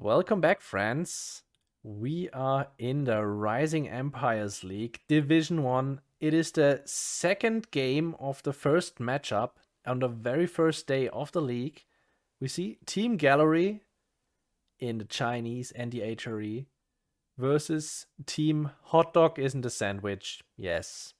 Welcome back, friends. We are in the Rising Empires League, Division 1. It is the second game of the first matchup on the very first day of the league. We see Team Gallery in the Chinese and the HRE versus Team HotDogIsn'tASandwhich. Yes.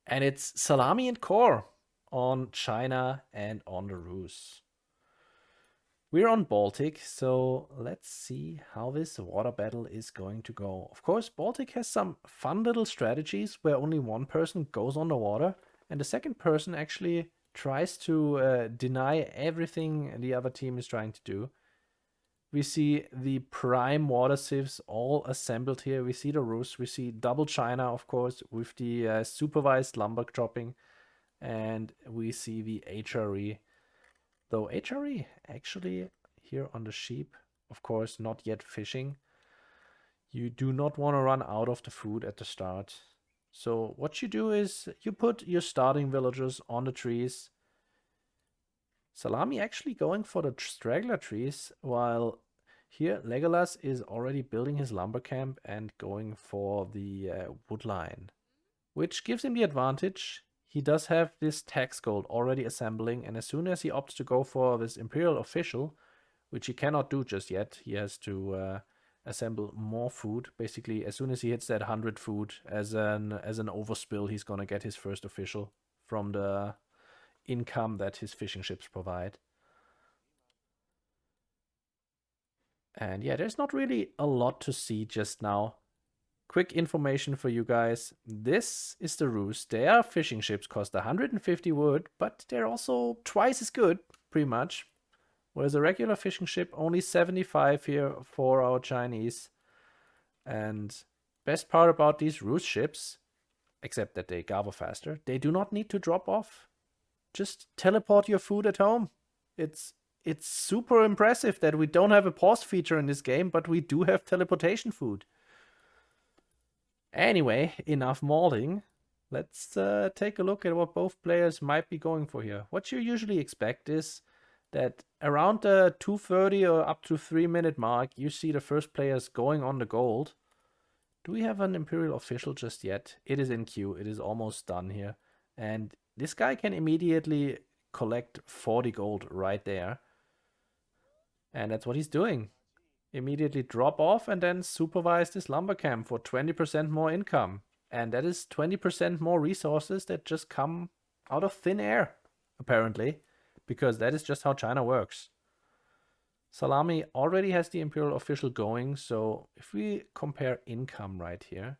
And it's Salami and Core on China and on the Rus. We're on Baltic, so let's see how this water battle is going to go. Of course, Baltic has some fun little strategies where only one person goes on the water and the second person actually tries to deny everything the other team is trying to do. We see the prime water sieves all assembled here. We see the Rus, we see double China, of course, with the supervised lumber chopping, and we see the HRE. Though HRE actually here on the sheep, of course, not yet fishing. You do not want to run out of the food at the start. So what you do is you put your starting villagers on the trees. Salami actually going for the straggler trees, while here Legolas is already building his lumber camp and going for the wood line, which gives him the advantage. He does have this tax gold already assembling, and as soon as he opts to go for this Imperial Official, which he cannot do just yet, he has to assemble more food. Basically, as soon as he hits that 100 food as an overspill, he's gonna get his first official from the income that his fishing ships provide. And yeah, there's not really a lot to see just now. Quick information for you guys. This is the Rus. Their fishing ships cost 150 wood, but they're also twice as good, pretty much. Whereas a regular fishing ship, only 75 here for our Chinese. And best part about these Rus ships, except that they gather faster, they do not need to drop off. Just teleport your food at home. It's super impressive that we don't have a pause feature in this game, but we do have teleportation food. Anyway, enough mauling. Let's take a look at what both players might be going for here. What you usually expect is that around the 2:30 or up to 3-minute mark, you see the first players going on the gold. Do we have an Imperial Official just yet? It is in queue. It is almost done here. And this guy can immediately collect 40 gold right there. And that's what he's doing. Immediately drop off and then supervise this lumber camp for 20% more income. And that is 20% more resources that just come out of thin air, apparently, because that is just how China works. Salami already has the Imperial Official going, so if we compare income right here,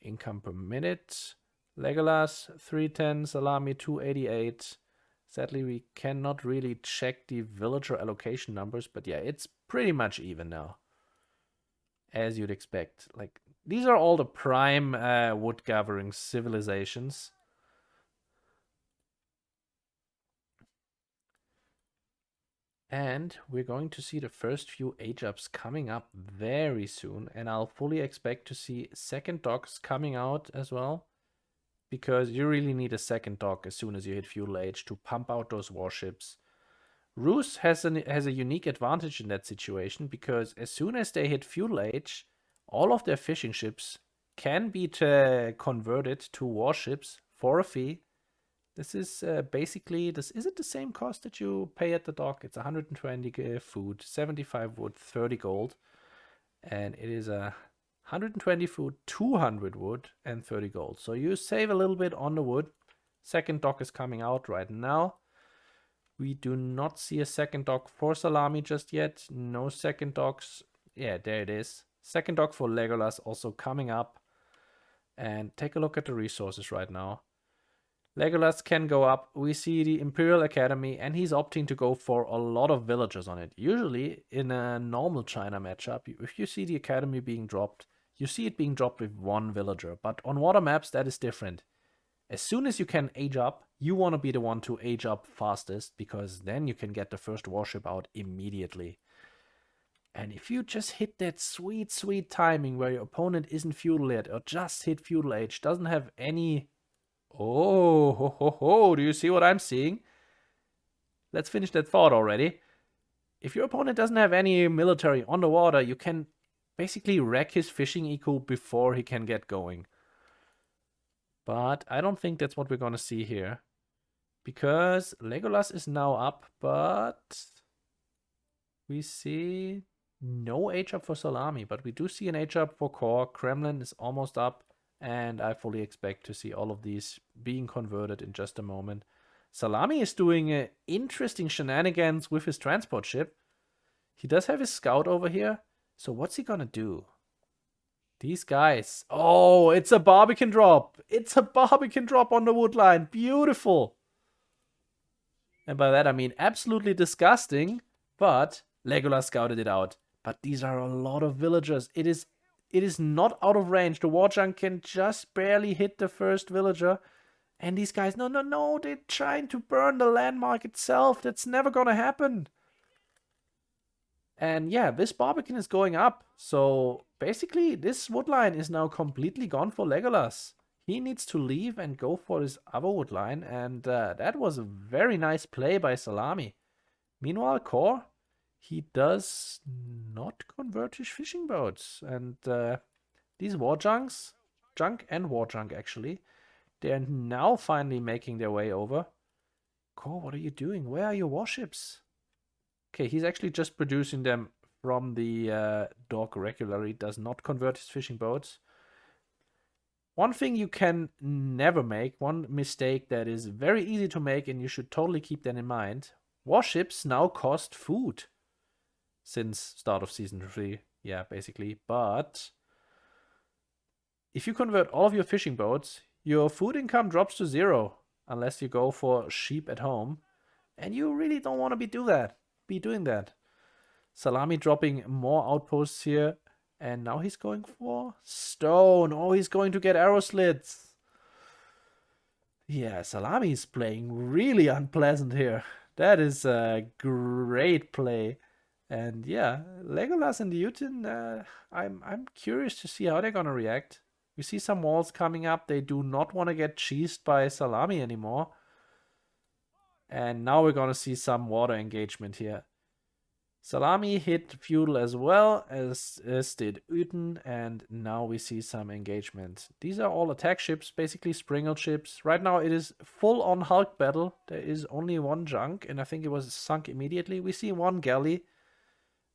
income per minute, Legolas 310, Salami 288. Sadly, we cannot really check the villager allocation numbers, but yeah, it's pretty much even now, as you'd expect. Like, these are all the prime wood gathering civilizations. And we're going to see the first few age-ups coming up very soon, and I'll fully expect to see second docks coming out as well, because you really need a second dock as soon as you hit feudal age to pump out those warships. Rus has a unique advantage in that situation, because as soon as they hit feudal age, all of their fishing ships can be converted to warships for a fee. This is basically, is it the same cost that you pay at the dock? It's 120 food, 75 wood, 30 gold. And it is a 120 food, 200 wood, and 30 gold. So you save a little bit on the wood. Second dock is coming out right now. We do not see a second dock for Salami just yet. No second docks. Yeah, there it is. Second dock for Legolas also coming up. And take a look at the resources right now. Legolas can go up. We see the Imperial Academy, and he's opting to go for a lot of villagers on it. Usually, in a normal China matchup, if you see the Academy being dropped, you see it being dropped with one villager. But on water maps, that is different. As soon as you can age up, you want to be the one to age up fastest, because then you can get the first warship out immediately. And if you just hit that sweet, sweet timing where your opponent isn't feudal yet, or just hit feudal age, doesn't have any... Oh, ho, ho, ho, do you see what I'm seeing? Let's finish that thought already. if your opponent doesn't have any military on the water, you can basically wreck his fishing eco before he can get going. But I don't think that's what we're gonna see here. Because Legolas is now up, but we see no H-up for Salami, but we do see an H-up for Core. Kremlin is almost up, and I fully expect to see all of these being converted in just a moment. Salami is doing interesting shenanigans with his transport ship. He does have his scout over here, so what's he gonna do? These guys. Oh, it's a Barbican drop. It's a Barbican drop on the wood line. Beautiful. And by that I mean absolutely disgusting, but Legolas scouted it out. But these are a lot of villagers. It is not out of range. The Warjunk can just barely hit the first villager. And these guys, no, they're trying to burn the landmark itself. That's never gonna happen. And yeah, this Barbican is going up. So basically, this woodline is now completely gone for Legolas. He needs to leave and go for his other woodline. And that was a very nice play by Salami. Meanwhile, Core, he does not convert his fishing boats. And these Warjunks, Junk and Warjunk actually, they're now finally making their way over. Core, what are you doing? Where are your warships? Okay, he's actually just producing them from the dock regularly. Does not convert his fishing boats. One thing you can never make, one mistake that is very easy to make, and you should totally keep that in mind. Warships now cost food. Since start of Season 3. Yeah, basically. But if you convert all of your fishing boats, your food income drops to 0. Unless you go for sheep at home. And you really don't want to be doing that. Salami dropping more outposts here. And now he's going for stone. Oh, he's going to get arrow slits. Yeah, Salami is playing really unpleasant here. That is a great play. And yeah, Legolas and the Jotun, I'm curious to see how they're gonna react. We see some walls coming up. They do not want to get cheesed by Salami anymore. And now we're gonna see some water engagement here. Salami hit Feudal as well, as did Uten, and now we see some engagement. These are all attack ships, basically Springle ships. Right now it is full on Hulk battle. There is only one junk, and I think it was sunk immediately. We see one galley.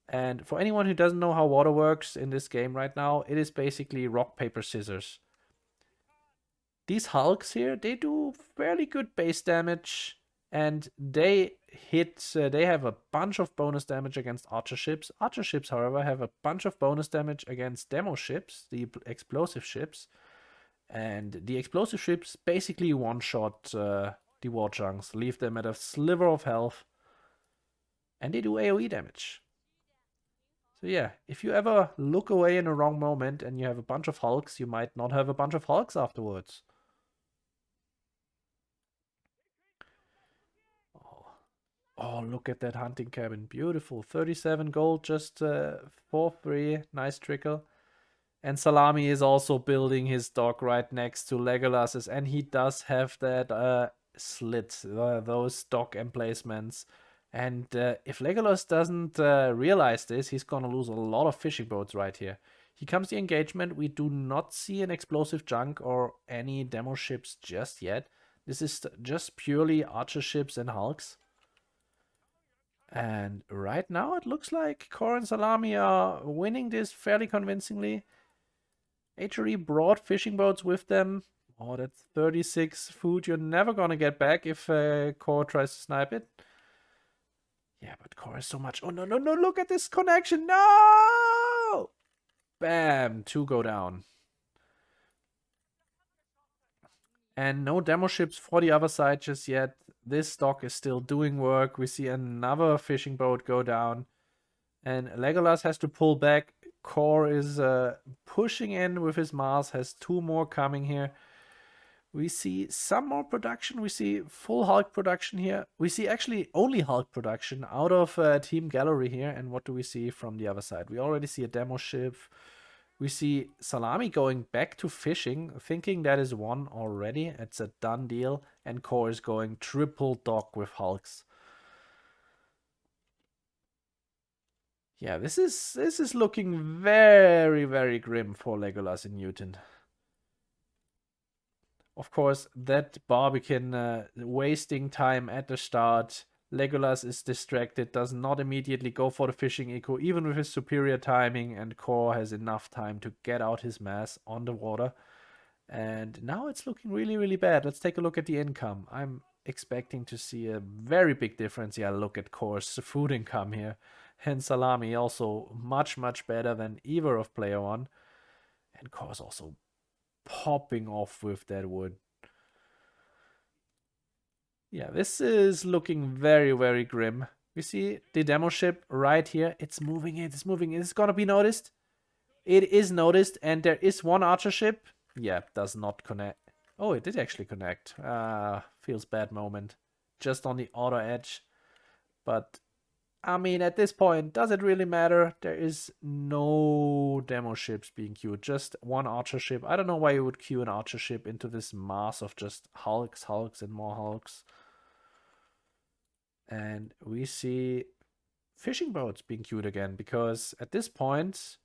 And for anyone who doesn't know how water works in this game right now, it is basically rock, paper, scissors. These Hulks here, they do fairly good base damage. And they have a bunch of bonus damage against archer ships. Archer ships, however, have a bunch of bonus damage against demo ships, the explosive ships. And the explosive ships basically one-shot the Warjunks, leave them at a sliver of health. And they do AoE damage. So yeah, if you ever look away in the wrong moment and you have a bunch of Hulks, you might not have a bunch of Hulks afterwards. Oh, look at that hunting cabin. Beautiful. 37 gold just for free. Nice trickle. And Salami is also building his dock right next to Legolas's. And he does have that slit, those dock emplacements. And if Legolas doesn't realize this, he's going to lose a lot of fishing boats right here. Here comes the engagement. We do not see an explosive junk or any demo ships just yet. This is just purely archer ships and hulks. And right now it looks like Core and Salami are winning this fairly convincingly. HRE brought fishing boats with them. Oh, that's 36 food you're never gonna get back if Core tries to snipe it. Yeah, but Core is so much. Oh, no, look at this connection. No! Bam, 2 go down. And no demo ships for the other side just yet. This dock is still doing work. We see another fishing boat go down. And Legolas has to pull back. Core is pushing in with his Mars. Has 2 more coming here. We see some more production. We see full Hulk production here. We see actually only Hulk production out of Team Gallery here. And what do we see from the other side? We already see a demo ship. We see Salami going back to fishing, thinking that is one already. It's a done deal. And Core is going triple dock with Hulks. Yeah, this is looking very, very grim for Legolas and Newton. Of course, that Barbican wasting time at the start. Legolas is distracted, does not immediately go for the fishing echo, even with his superior timing, and Kor has enough time to get out his mass on the water. And now it's looking really, really bad. Let's take a look at the income. I'm expecting to see a very big difference. Yeah, look at Kor's food income here. And Salami also much, much better than either of player one. And Kor's also popping off with that wood. Yeah, this is looking very, very grim. We see the demo ship right here. It's moving in, it's moving in. It's gonna be noticed. It is noticed, and there is one archer ship. Yeah, does not connect. Oh, it did actually connect. Feels bad moment. Just on the outer edge. But, I mean, at this point, does it really matter? There is no demo ships being queued. Just one archer ship. I don't know why you would queue an archer ship into this mass of just hulks, hulks, and more hulks. And we see fishing boats being queued again, because at this point,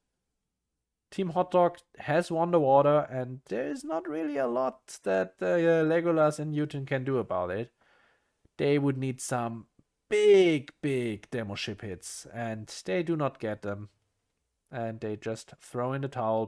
Team Hot Dog has won the water, and there is not really a lot that Legolas and Newton can do about it. They would need some big, big demo ship hits, and they do not get them. And they just throw in the towel